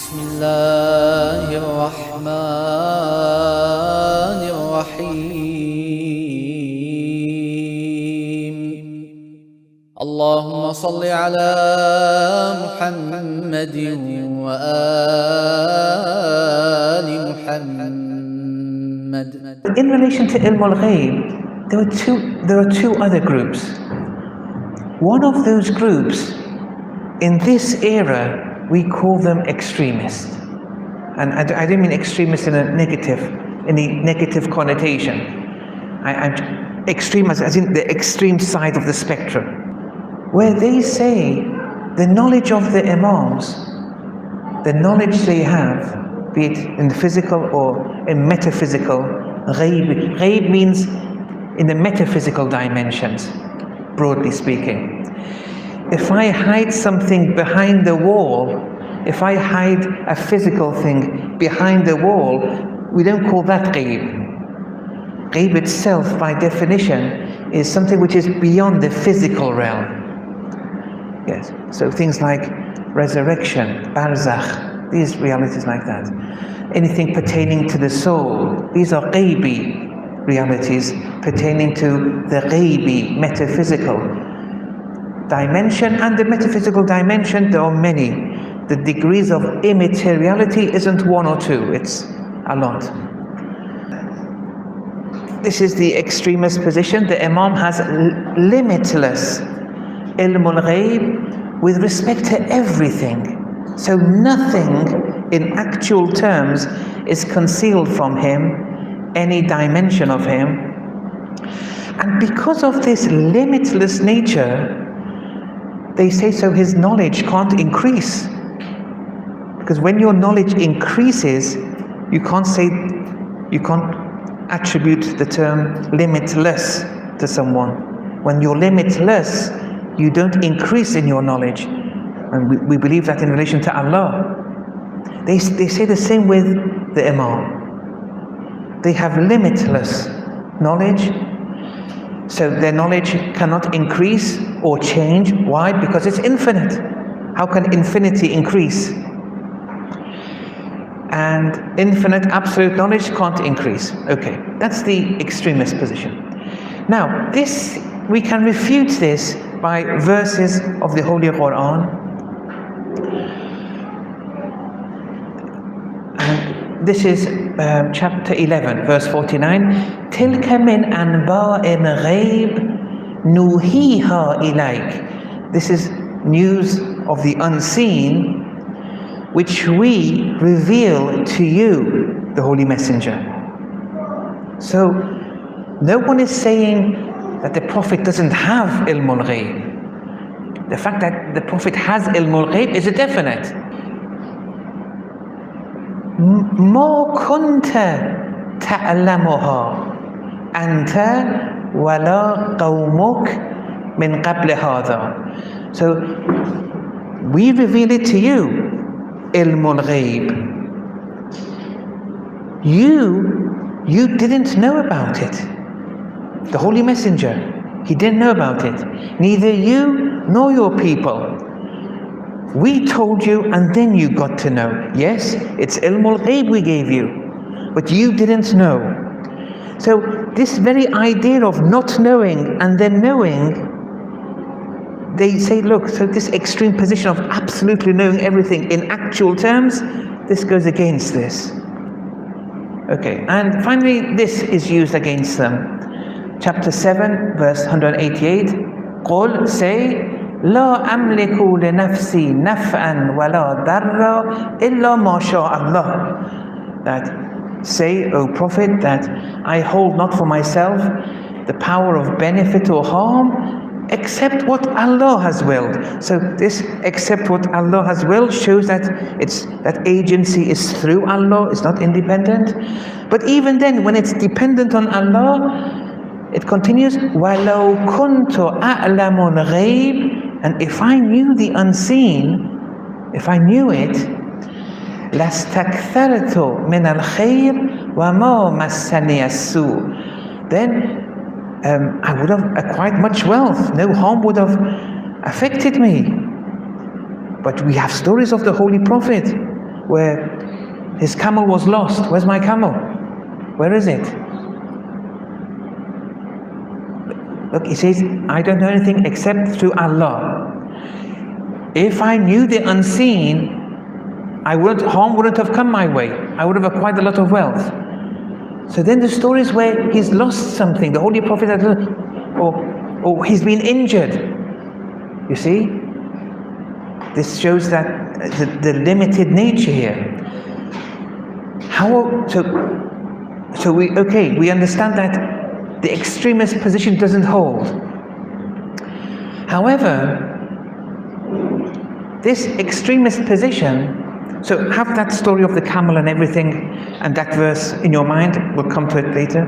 بسم الله الرحمن الرحيم اللهم صل على محمد وآل محمد. In relation to al-ghayb, there are two other groups. One of those groups, in this era, we call them extremists. And I don't mean extremists in any negative connotation. I'm extreme as in the extreme side of the spectrum, where they say the knowledge of the imams, the knowledge they have, be it in the physical or in metaphysical, ghaib. Ghaib means in the metaphysical dimensions, broadly speaking. If I hide something behind the wall, if I hide a physical thing behind the wall, we don't call that ghaib. Ghaib itself, by definition, is something which is beyond the physical realm. Yes, so things like resurrection, barzakh, these realities like that. Anything pertaining to the soul, these are ghaibi realities pertaining to the ghaibi, metaphysical dimension. And the metaphysical dimension, there are many. The degrees of immateriality isn't one or two, it's a lot. This is the extremist position. The Imam has limitless ilm al-ghayb with respect to everything. So nothing in actual terms is concealed from him, any dimension of him. And because of this limitless nature, they say so his knowledge can't increase. Because when your knowledge increases, you can't attribute the term limitless to someone. When you're limitless, you don't increase in your knowledge. And we believe that in relation to Allah. They say the same with the Imam. They have limitless knowledge, so their knowledge cannot increase or change. Why? Because it's infinite. How can infinity increase? And infinite absolute knowledge can't increase. Okay, that's the extremist position. Now, we can refute this by verses of the Holy Qur'an. This is chapter 11, verse 49. تِلْكَ مِنْ أَنْبَاءِ الْغَيْبِ نُوحِيهَا إِلَيْكَ. This is news of the unseen, which we reveal to you, the Holy Messenger. So, no one is saying that the Prophet doesn't have ilm al-ghayb. The fact that the Prophet has ilm al-ghayb is a definite. ما كنت تعلمها أنت ولا قومك من قبل هذا. So we reveal it to you, ilm al-ghayb. You didn't know about it. The Holy Messenger, he didn't know about it. Neither you nor your people. We told you and then you got to know. Yes, it's ilm al-ghayb we gave you, but you didn't know. So this very idea of not knowing and then knowing, they say, look, so this extreme position of absolutely knowing everything in actual terms, this goes against this. Okay, and finally this is used against them. Chapter 7, verse 188. قُلْ, say, لا أملك لنفسي نفعا ولا ضرا إلا ما شاء الله. That say, O Prophet, that I hold not for myself the power of benefit or harm except what Allah has willed. So this except what Allah has willed shows that that agency is through Allah, it's not independent. But even then, when it's dependent on Allah, it continues, وَلَوْ كُنْتُ أَعْلَمُ الْغَيْبِ. And if I knew the unseen, if I knew it, لَاسْتَكْثَرْتُ مِنَ الْخَيْرِ وَمَا مَسَّنِيَ السُّوءُ. Then I would have acquired much wealth. No harm would have affected me. But we have stories of the Holy Prophet where his camel was lost. Where's my camel? Where is it? Look, he says, I don't know anything except through Allah. If I knew the unseen, harm wouldn't have come my way. I would have acquired a lot of wealth. So then the stories where he's lost something, the Holy Prophet, or he's been injured. You see? This shows that the limited nature here. So we understand that the extremist position doesn't hold. However, this extremist position, so have that story of the camel and everything, and that verse in your mind. We'll come to it later.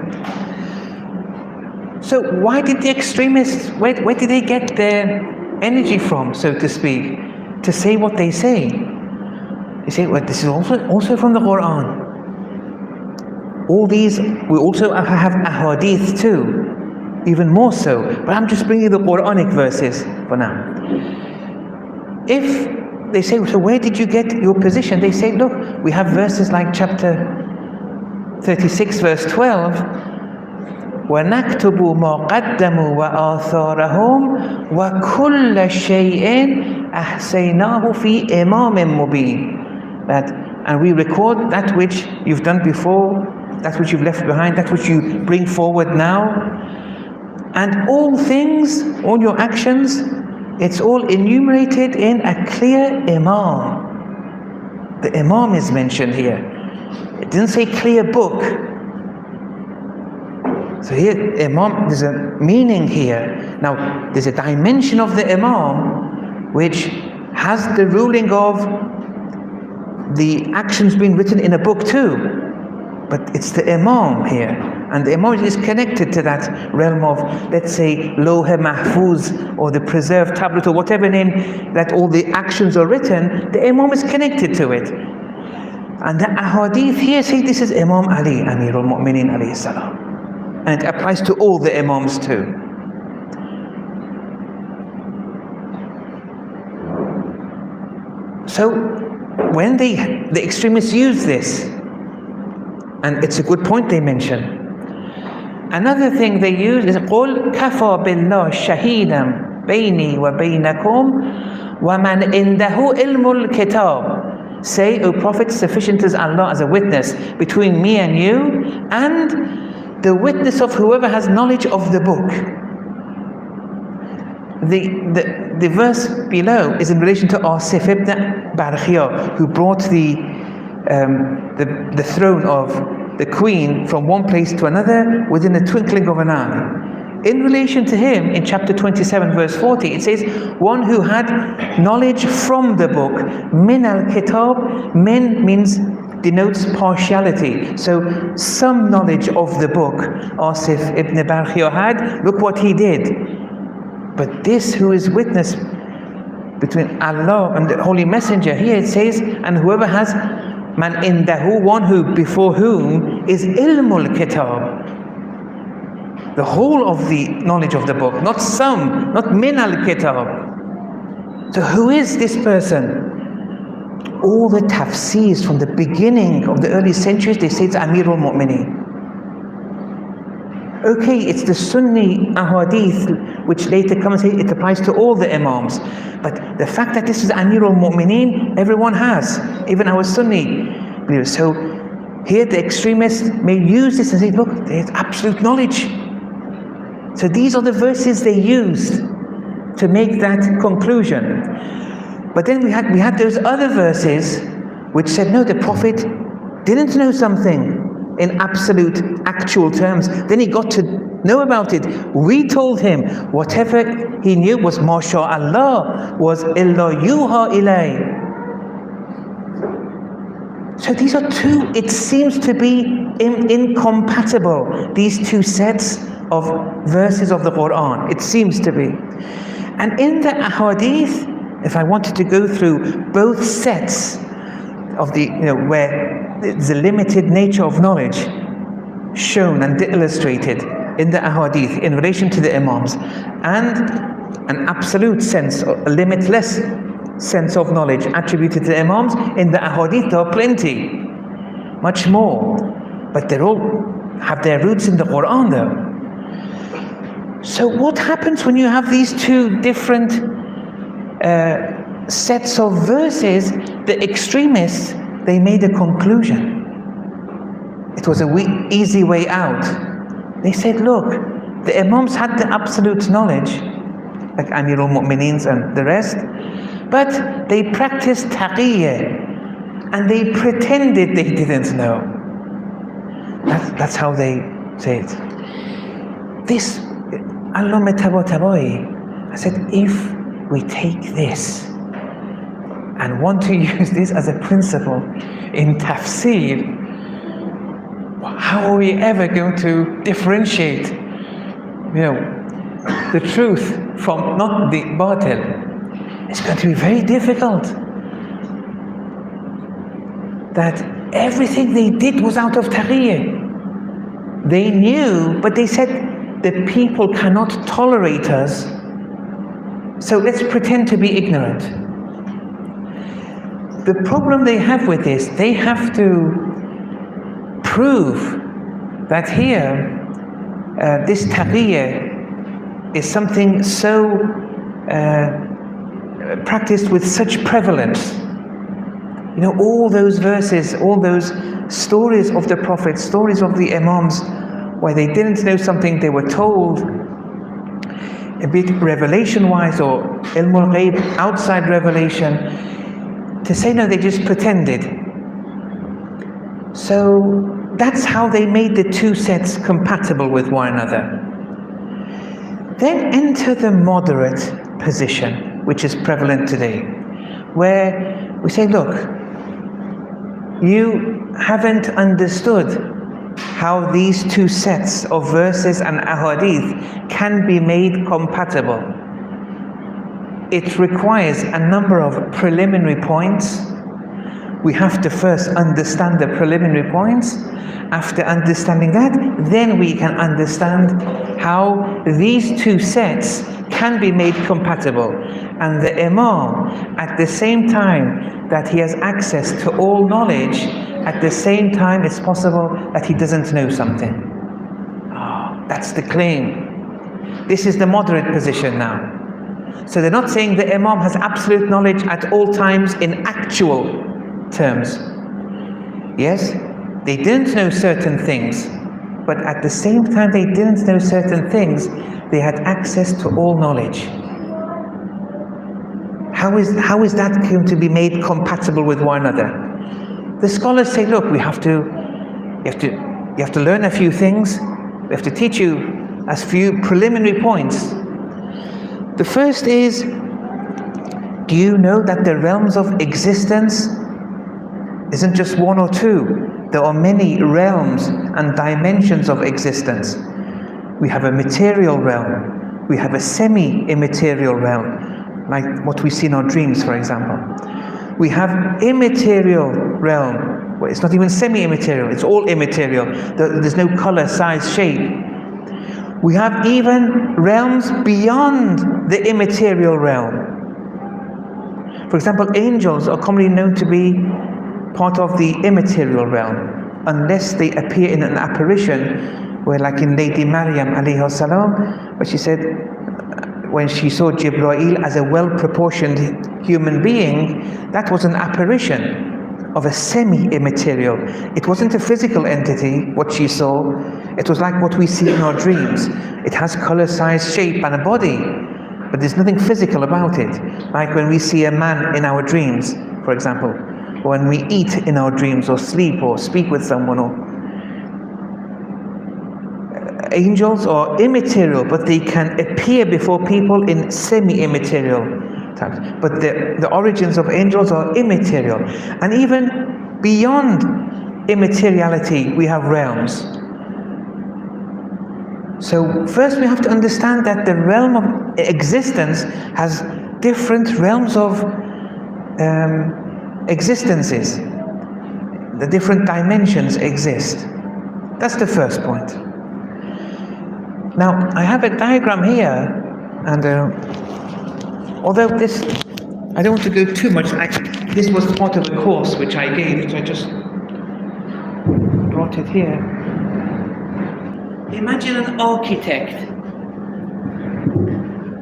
So why did the extremists, where did they get their energy from, so to speak, to say what they say? You say, well, this is also from the Qur'an. All these, we also have ahadith too, even more so. But I'm just bringing the Quranic verses for now. If they say, so where did you get your position? They say, look, we have verses like chapter 36, verse 12. وَنَكْتُبُ مَا قَدَّمُوا وَآثَارَهُمْ وَكُلَّ شَيْءٍ أَحْصَيْنَاهُ فِي إِمَامٍ مُبِينٍ. And we record that which you've done before, that which you've left behind, that which you bring forward now. And all things, all your actions, it's all enumerated in a clear Imam. The Imam is mentioned here. It didn't say clear book. So here, Imam, there's a meaning here. Now, there's a dimension of the Imam which has the ruling of the actions being written in a book too. But it's the Imam here. And the Imam is connected to that realm of, let's say, Lawh Mahfuz, or the preserved tablet, or whatever name that all the actions are written. The Imam is connected to it. And the ahadith here say this is Imam Ali, Amirul Mu'mineen alayhi salam. And it applies to all the Imams too. So when the extremists use this, and it's a good point they mention. Another thing they use is قُلْ كَفَى بِاللَّهِ شَهِيدًا بَيْنِي وَبَيْنَكُمْ وَمَنْ إِنْدَهُ إِلْمُ الْكِتَابِ. Say, O Prophet, sufficient is Allah as a witness between me and you, and the witness of whoever has knowledge of the book. The verse below is in relation to Asif ibn Barkhia, who brought the throne of the queen from one place to another within the twinkling of an eye. In relation to him, in chapter 27, verse 40, it says, one who had knowledge from the book. Min al-kitab, min denotes partiality. So some knowledge of the book Asif ibn Barkhia had, look what he did. But this who is witness between Allah and the Holy Messenger, here it says, and whoever has man indahu, one who before whom is ilmul kitab, the whole of the knowledge of the book, not some, not min al kitab. So who is this person? All the tafsirs from the beginning of the early centuries, they say it's Amirul Mu'mineen. Okay, it's the Sunni ahadith which later come and say it applies to all the Imams. But the fact that this is Amirul Mu'mineen, everyone has, even our Sunni believers. So here the extremists may use this and say, look, there's absolute knowledge. So these are the verses they used to make that conclusion. But then we had those other verses which said, no, the Prophet didn't know something in absolute, actual terms. Then he got to know about it. We told him whatever he knew was MashaAllah, was illa yuha ilay. So these are two, it seems to be incompatible, these two sets of verses of the Qur'an. It seems to be. And in the ahadith, if I wanted to go through both sets of the, where the limited nature of knowledge shown and illustrated in the ahadith in relation to the Imams, and an absolute sense, a limitless sense of knowledge attributed to the Imams. In the ahadith there are plenty, much more, but they all have their roots in the Qur'an though. So what happens when you have these two different sets of verses? The extremists, they made a conclusion. It was an easy way out. They said, look, the Imams had the absolute knowledge, like Amir al-Mu'mineen and the rest, but they practiced taqiyyah, and they pretended they didn't know. That's how they say it. This, Allama Tabatabai, I said, if we take this and want to use this as a principle in tafsir, how are we ever going to differentiate, the truth from not the batil? It's going to be very difficult. That everything they did was out of taqiyyah. They knew, but they said the people cannot tolerate us, so let's pretend to be ignorant. The problem they have with this, they have to prove that here this taqiyyah is something so practiced with such prevalence. All those verses, all those stories of the Prophet, stories of the Imams, where they didn't know something, they were told a bit revelation-wise or ilm al-ghayb, outside revelation, to say no, they just pretended. So that's how they made the two sets compatible with one another. Then enter the moderate position, which is prevalent today, where we say, look, you haven't understood how these two sets of verses and ahadith can be made compatible. It requires a number of preliminary points. We have to first understand the preliminary points. After understanding that, then we can understand how these two sets can be made compatible. And the Imam, at the same time that he has access to all knowledge, at the same time it's possible that he doesn't know something. That's the claim. This is the moderate position now. So they're not saying the Imam has absolute knowledge at all times in actual terms. Yes, they didn't know certain things, but at the same time they didn't know certain things, they had access to all knowledge. How is that going to be made compatible with one another? The scholars say, look, you have to learn a few things. We have to teach you a few preliminary points. The first is, do you know that the realms of existence isn't just one or two? There are many realms and dimensions of existence. We have a material realm. We have a semi-immaterial realm, like what we see in our dreams, for example. We have immaterial realm. Well, it's not even semi-immaterial, it's all immaterial. There's no color, size, shape. We have even realms beyond the immaterial realm. For example, angels are commonly known to be part of the immaterial realm, unless they appear in an apparition, where like in Lady Maryam alayhi salam, where she said, when she saw Jibreel as a well-proportioned human being, that was an apparition of a semi-immaterial. It wasn't a physical entity, what she saw. It was like what we see in our dreams. It has color, size, shape, and a body, but there's nothing physical about it. Like when we see a man in our dreams, for example, or when we eat in our dreams, or sleep, or speak with someone, or angels are immaterial, but they can appear before people in semi-immaterial types. But the origins of angels are immaterial. And even beyond immateriality, we have realms. So first we have to understand that the realm of existence has different realms of existences. The different dimensions exist. That's the first point. Now, I have a diagram here, and although this I don't want to go too much. This was part of a course which I gave, so I just brought it here. Imagine an architect.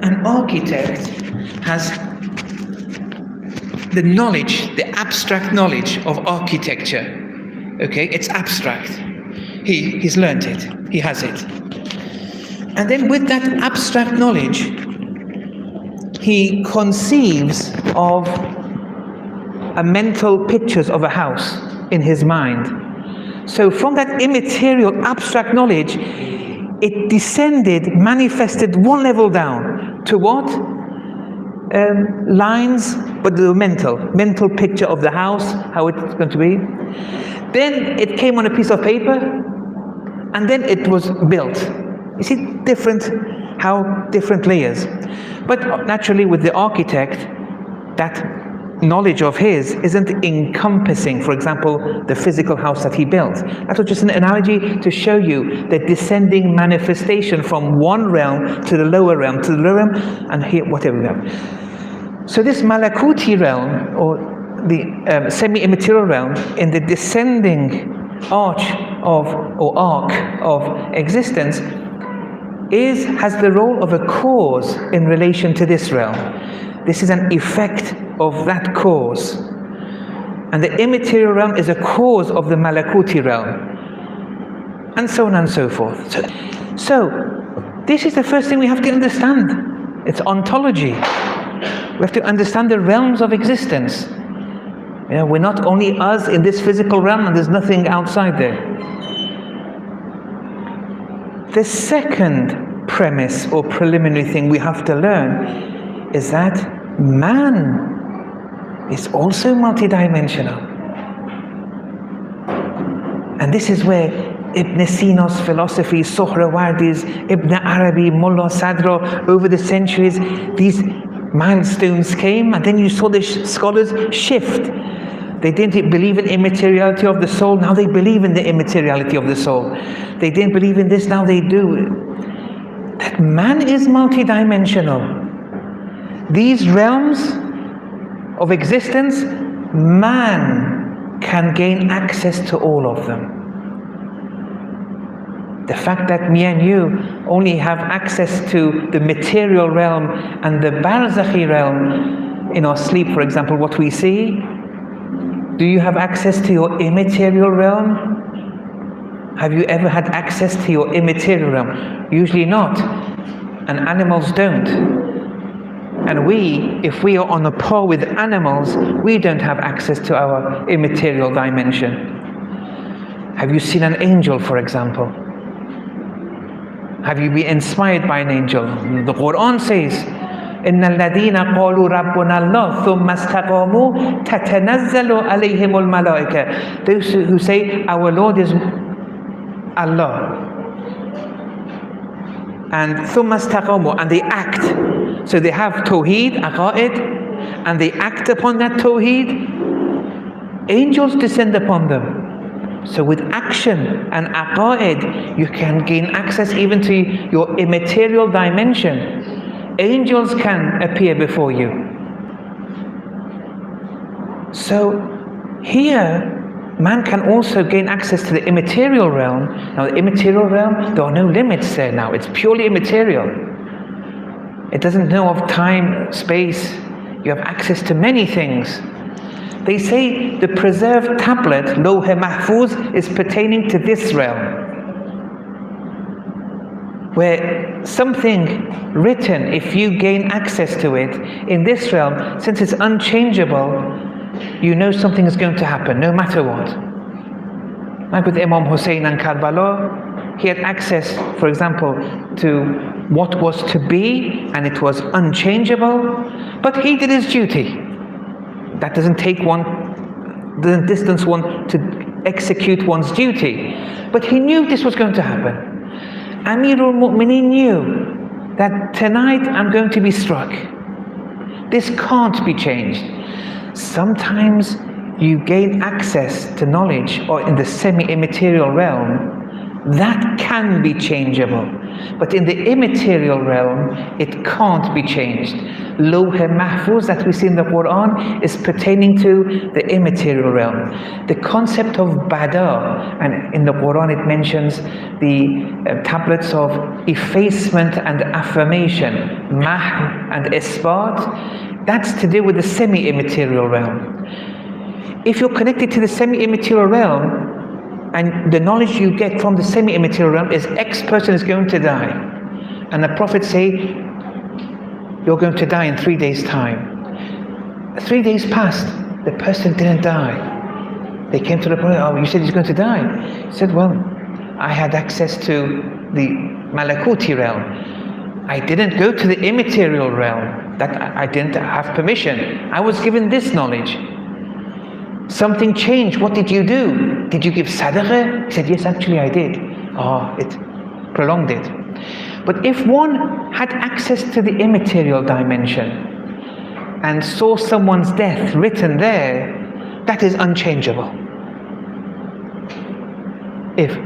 An architect has the knowledge, the abstract knowledge of architecture. Okay, it's abstract. He's learned it. He has it. And then with that abstract knowledge, he conceives of a mental pictures of a house in his mind. So from that immaterial abstract knowledge, it descended, manifested one level down to what? Lines, but the mental picture of the house, how it's going to be. Then it came on a piece of paper, and then it was built. You see, how different layers. But naturally with the architect, that knowledge of his isn't encompassing, for example, the physical house that he built. That was just an analogy to show you the descending manifestation from one realm to the lower realm, and here, whatever we have. So this malakuti realm, or the semi-immaterial realm, in the descending arc of existence, has the role of a cause in relation to this realm. This is an effect of that cause. And the immaterial realm is a cause of the malakuti realm. And so on and so forth. So this is the first thing we have to understand. It's ontology. We have to understand the realms of existence. You know, we're not only us in this physical realm and there's nothing outside there. The second premise or preliminary thing we have to learn is that man is also multidimensional. And this is where Ibn Sina's philosophy, Suhrawardi's, Ibn Arabi, Mullah Sadra, over the centuries, these milestones came, and then you saw the scholars shift. They didn't believe in immateriality of the soul, now they believe in the immateriality of the soul. They didn't believe in this, now they do. That man is multidimensional. These realms of existence, man can gain access to all of them. The fact that me and you only have access to the material realm and the barzakhi realm in our sleep, for example, what we see. Do you have access to your immaterial realm? Have you ever had access to your immaterial realm? Usually not. And animals don't. And if we are on a par with animals, we don't have access to our immaterial dimension. Have you seen an angel, for example? Have you been inspired by an angel? The Qur'an says, إِنَّ الَّذِينَ قَالُوا رَبُّنَا اللَّهُ ثُمَّ اسْتَقَامُوا تَتَنَزَّلُ عَلَيْهِمُ الْمَلَائِكَةُ. Those who say, our Lord is Allah. And ثُمَّ اسْتَقَامُوا, and they act. So they have Tawheed, Aqa'id, and they act upon that Tawheed. Angels descend upon them. So with action and aqa'id, you can gain access even to your immaterial dimension. Angels can appear before you. So here, man can also gain access to the immaterial realm. Now the immaterial realm, there are no limits there now. It's purely immaterial. It doesn't know of time, space. You have access to many things. They say the preserved tablet, Lawh Mahfuz, is pertaining to this realm. Where something written, if you gain access to it, in this realm, since it's unchangeable, you know something is going to happen, no matter what. Like with Imam Hussein and Karbala, he had access, for example, to what was to be, and it was unchangeable, but he did his duty. That doesn't distance one to execute one's duty. But he knew this was going to happen. Amirul Mu'mineen knew that tonight I'm going to be struck. This can't be changed. Sometimes you gain access to knowledge, or in the semi-immaterial realm, that can be changeable. But in the immaterial realm, it can't be changed. Lawh Mahfuz that we see in the Qur'an is pertaining to the immaterial realm. The concept of Bada, and in the Qur'an it mentions the tablets of effacement and affirmation, Mah and Isbat, that's to do with the semi-immaterial realm. If you're connected to the semi-immaterial realm, and the knowledge you get from the semi-immaterial realm is X person is going to die, and the Prophet say you're going to die in 3 days time. 3 days passed, the person didn't die. They came to the Prophet, oh, you said he's going to die. He said, well, I had access to the Malakuti realm. I didn't go to the immaterial realm. That I didn't have permission. I was given this knowledge. Something changed. What did you do? Did you give sadaqah? He said, yes, actually I did. Oh, it prolonged it. But if one had access to the immaterial dimension and saw someone's death written there, that is unchangeable.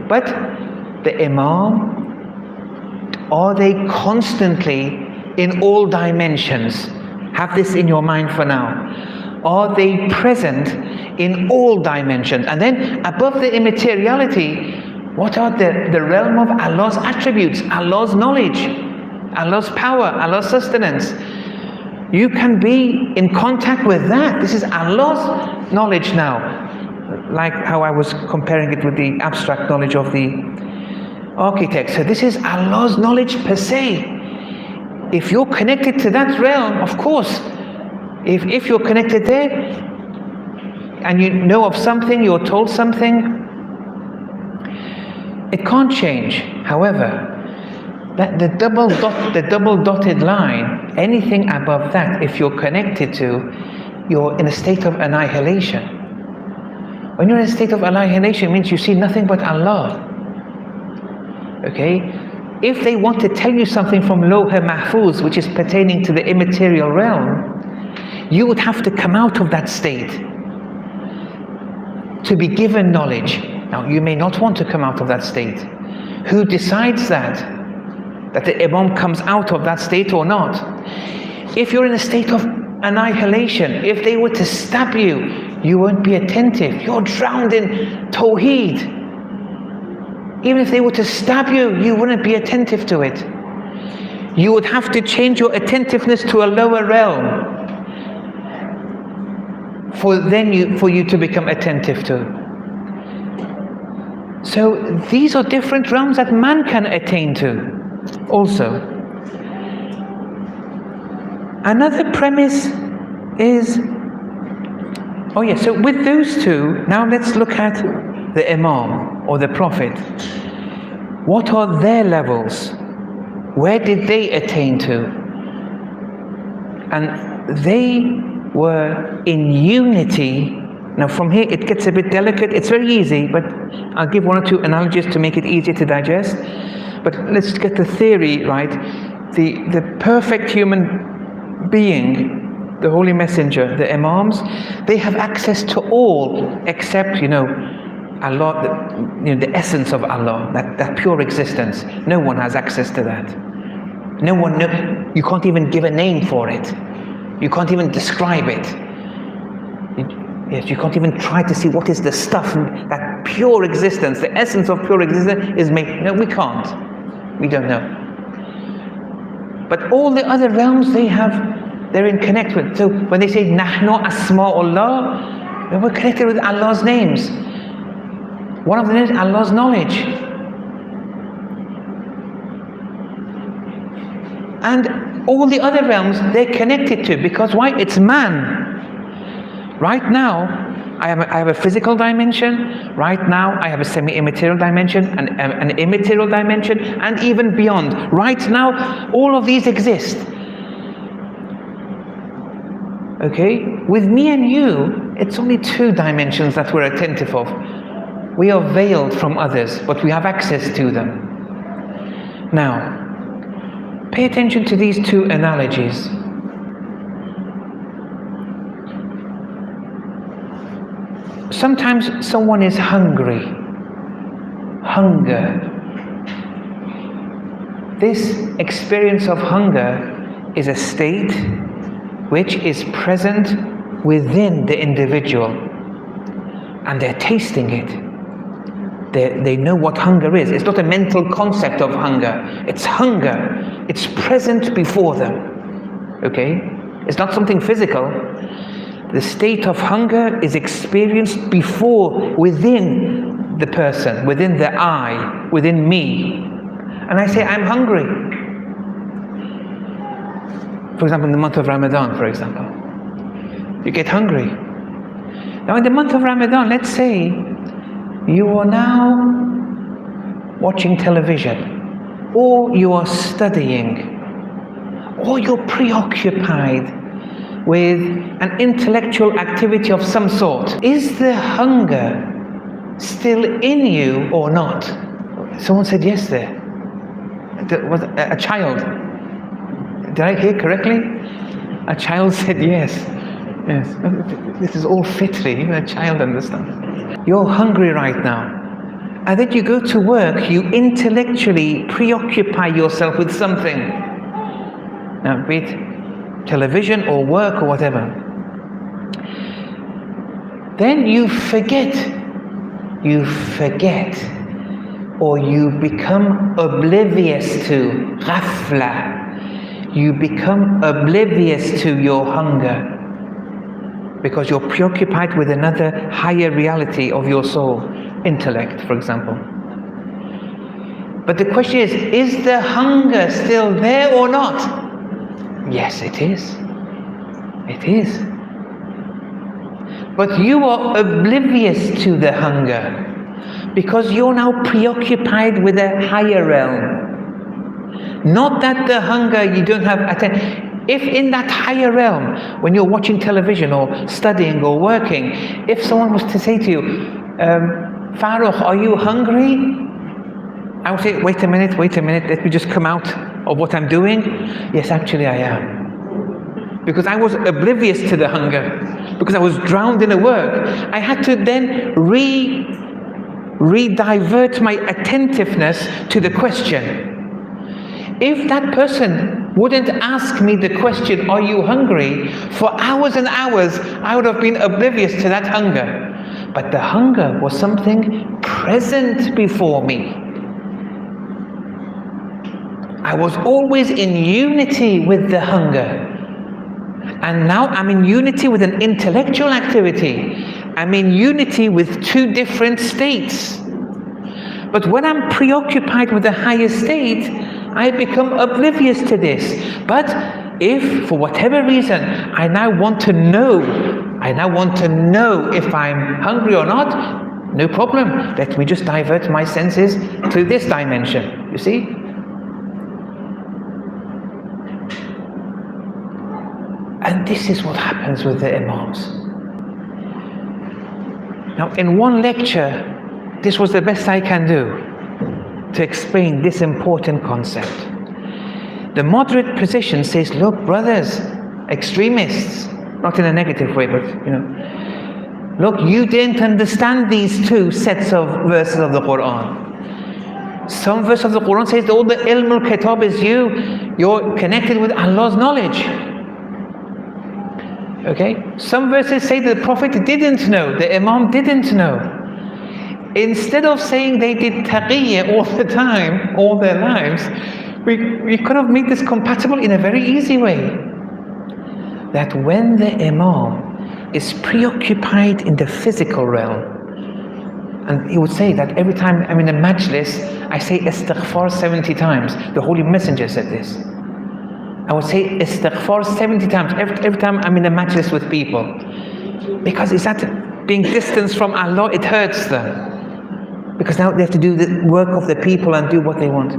But the Imam, are they constantly in all dimensions? Have this in your mind for now. Are they present in all dimensions? And then above the immateriality, what are the realm of Allah's attributes, Allah's knowledge, Allah's power, Allah's sustenance? You can be in contact with that. This is Allah's knowledge now. Like how I was comparing it with the abstract knowledge of the architect. So this is Allah's knowledge per se. If you're connected to that realm, of course, if you're connected there and you know of something, you're told something, it can't change. However, that the double dotted line, anything above that, if you're connected to, you're in a state of annihilation. When you're in a state of annihilation, it means you see nothing but Allah. Okay? If they want to tell you something from Lawh Mahfuz, which is pertaining to the immaterial realm, you would have to come out of that state to be given knowledge. Now, you may not want to come out of that state. Who decides that? That the Imam comes out of that state or not? If you're in a state of annihilation, if they were to stab you, you won't be attentive. You're drowned in Tawheed. Even if they were to stab you, you wouldn't be attentive to it. You would have to change your attentiveness to a lower realm for you to become attentive to. So these are different realms that man can attain to also. Another premise is, so with those two, now let's look at the Imam or the Prophet. What are their levels? Where did they attain to? And they were in unity. Now from here it gets a bit delicate. It's very easy, but I'll give one or two analogies to make it easier to digest. But let's get the theory right. The perfect human being, the Holy Messenger, the Imams, they have access to all except, Allah, the essence of Allah, that pure existence. No one has access to that. No one, you can't even give a name for it. You can't even describe it. Yes, you can't even try to see what is the stuff, that pure existence, the essence of pure existence is made. No, we can't. We don't know. But all the other realms, they're in connect with. So when they say, Nahnu Asma'ullah, we're connected with Allah's names. One of the names is Allah's knowledge. And all the other realms, they're connected to, because why? It's man. Right now, I have a physical dimension. Right now, I have a semi-immaterial dimension, an immaterial dimension, and even beyond. Right now, all of these exist. Okay? With me and you, it's only two dimensions that we're attentive of. We are veiled from others, but we have access to them. Now, pay attention to these two analogies. Sometimes someone is hungry. Hunger. This experience of hunger is a state which is present within the individual, and they're tasting it. They know what hunger is. It's not a mental concept of hunger. It's hunger. It's present before them. Okay? It's not something physical. The state of hunger is experienced before, within the person, within the I, within me. And I say, I'm hungry. For example, in the month of Ramadan, for example. You get hungry. Now in the month of Ramadan, let's say you are now watching television, or you are studying, or you're preoccupied with an intellectual activity of some sort. Is the hunger still in you or not? Someone said yes there. Was a child. Did I hear correctly? A child said yes. Yes. This is all fitri. Even a child understands. You're hungry right now. And then you go to work, you intellectually preoccupy yourself with something. Now, be it television or work or whatever. Then you forget, or you become oblivious to ghafla. You become oblivious to your hunger, because you're preoccupied with another higher reality of your soul, intellect, for example. But the question is the hunger still there or not? Yes, it is. It is. But you are oblivious to the hunger, because you're now preoccupied with a higher realm. Not that the hunger you don't have attention. If in that higher realm, when you're watching television or studying or working, if someone was to say to you, Farrokh, are you hungry? I would say, wait a minute, let me just come out of what I'm doing. Yes, actually I am. Because I was oblivious to the hunger, because I was drowned in the work. I had to then re-divert my attentiveness to the question. If that person wouldn't ask me the question, are you hungry? For hours and hours, I would have been oblivious to that hunger. But the hunger was something present before me. I was always in unity with the hunger. And now I'm in unity with an intellectual activity. I'm in unity with two different states. But when I'm preoccupied with the higher state, I become oblivious to this. But if, for whatever reason, I now want to know if I'm hungry or not, no problem. Let me just divert my senses to this dimension. You see? And this is what happens with the Imams. Now, in one lecture, this was the best I can do to explain this important concept. The moderate position says, look, brothers, extremists, not in a negative way, but look, you didn't understand these two sets of verses of the Qur'an. Some verse of the Qur'an says all the ilm al-kitab is you're connected with Allah's knowledge. Okay? Some verses say the Prophet didn't know, the Imam didn't know. Instead of saying they did taqiyyah all the time, all their lives, we could have made this compatible in a very easy way. That when the Imam is preoccupied in the physical realm, and he would say that every time I'm in a majlis, I say istighfar 70 times. The Holy Messenger said this. I would say istighfar 70 times every time I'm in a majlis with people. Because it's that being distanced from Allah, it hurts them. Because now they have to do the work of the people and do what they want.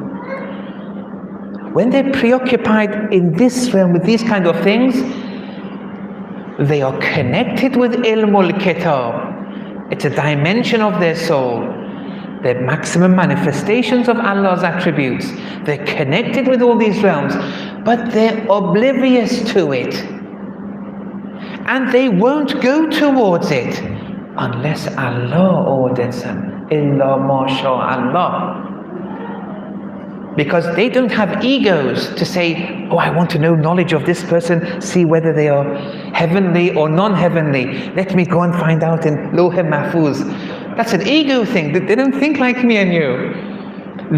When they're preoccupied in this realm with these kind of things, they are connected with ilm al-kitab. It's a dimension of their soul. They're maximum manifestations of Allah's attributes. They're connected with all these realms, but they're oblivious to it. And they won't go towards it unless Allah orders them. Illa ma sha Allah. Because they don't have egos to say, oh, I want to know knowledge of this person, see whether they are heavenly or non-heavenly. Let me go and find out in Lawh Mahfuz. That's an ego thing. They don't think like me and you.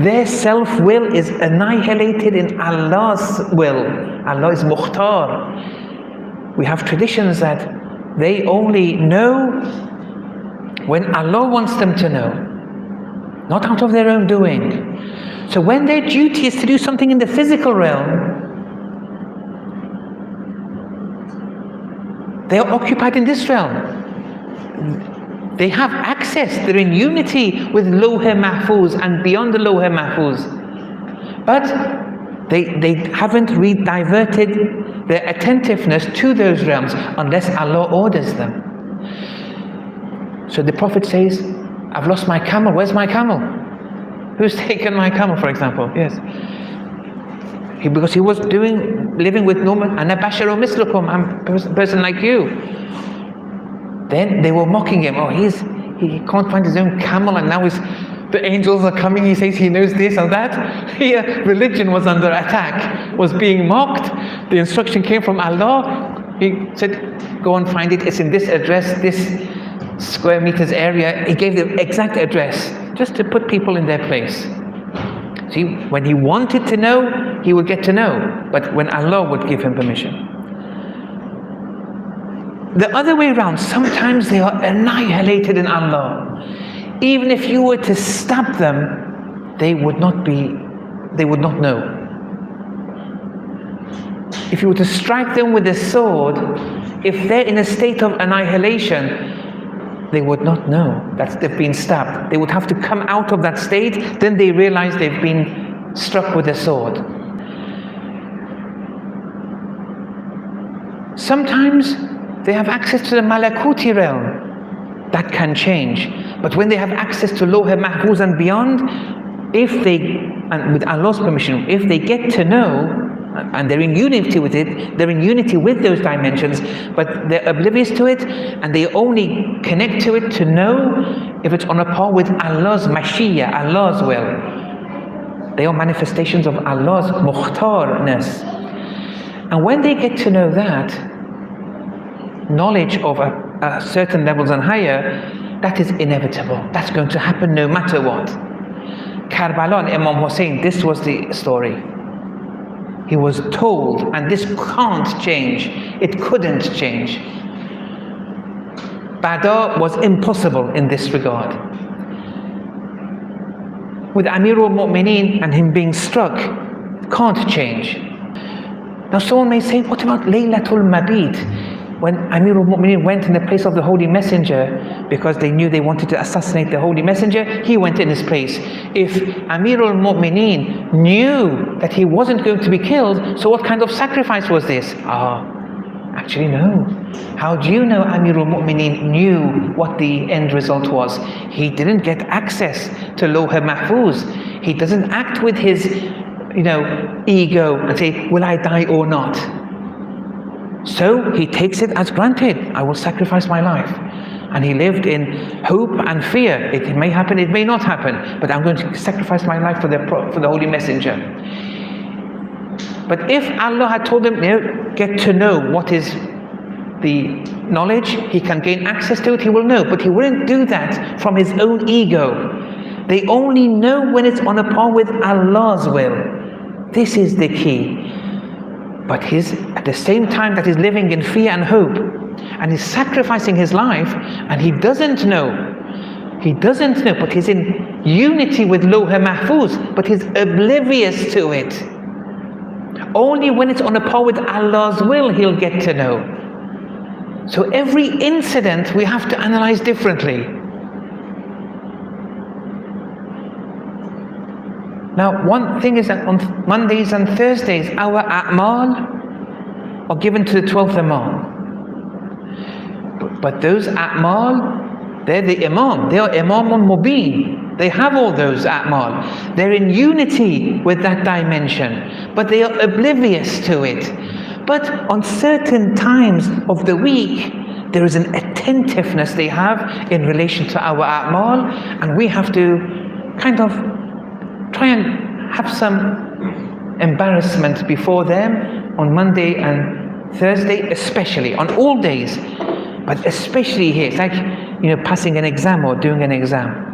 Their self-will is annihilated in Allah's will. Allah is Mukhtar. We have traditions that they only know when Allah wants them to know, not out of their own doing. So when their duty is to do something in the physical realm, they are occupied in this realm. They have access, they're in unity with Lawh Mahfuz and beyond the Lawh Mahfuz. But they haven't diverted their attentiveness to those realms unless Allah orders them. So the Prophet says, I've lost my camel, where's my camel? Who's taken my camel, for example? Yes. Because he was living with normal, ana basharun mislukum, I'm a person like you. Then they were mocking him. Oh, he can't find his own camel, and now the angels are coming. He says he knows this or that. Here, religion was under attack, was being mocked. The instruction came from Allah. He said, go and find it. It's in this address, this square meters area. He gave the exact address just to put people in their place. See, when he wanted to know, he would get to know, but when Allah would give him permission. The other way around, sometimes they are annihilated in Allah. Even if you were to stab them, they would not know. If you were to strike them with a sword, if they're in a state of annihilation, they would not know that they've been stabbed. They would have to come out of that state, then they realize they've been struck with a sword. Sometimes they have access to the Malakuti realm. That can change. But when they have access to Lawh Mahfuz and beyond, and with Allah's permission, if they get to know, and they're in unity with it, they're in unity with those dimensions, but they're oblivious to it, and they only connect to it to know if it's on a par with Allah's shia, Allah's will. They are manifestations of Allah's mukhtarness. And when they get to know that, knowledge of certain levels and higher, that is inevitable. That's going to happen no matter what. Karbala and Imam Hussein, this was the story. He was told, and this can't change. It couldn't change. Badr was impossible in this regard. With Amirul Mu'mineen and him being struck, can't change. Now someone may say, what about Laylatul Mabit? When Amirul Mu'mineen went in the place of the Holy Messenger, because they knew they wanted to assassinate the Holy Messenger, he went in his place. If Amirul Mu'mineen knew that he wasn't going to be killed, so what kind of sacrifice was this? Actually no. How do you know Amirul Mu'mineen knew what the end result was? He didn't get access to Lawh Mahfuz. He doesn't act with his, ego and say, will I die or not? So he takes it as granted. I will sacrifice my life. And he lived in hope and fear. It may happen, it may not happen, but I'm going to sacrifice my life for the Holy Messenger. But if Allah had told him, get to know what is the knowledge, he can gain access to it, he will know. But he wouldn't do that from his own ego. They only know when it's on a par with Allah's will. This is the key. But at the same time that he's living in fear and hope, and he's sacrificing his life, and he doesn't know, but he's in unity with Lawh Mahfuz, but he's oblivious to it. Only when it's on a par with Allah's will, he'll get to know. So every incident we have to analyze differently. Now, one thing is that on Mondays and Thursdays, our a'mal are given to the 12th Imam. But those a'mal, they're the Imam. They are Imamun Mubin. They have all those a'mal. They're in unity with that dimension, but they are oblivious to it. But on certain times of the week, there is an attentiveness they have in relation to our a'mal, and we have to kind of try and have some embarrassment before them on Monday and Thursday, especially, on all days, but especially here. It's like, passing an exam or doing an exam.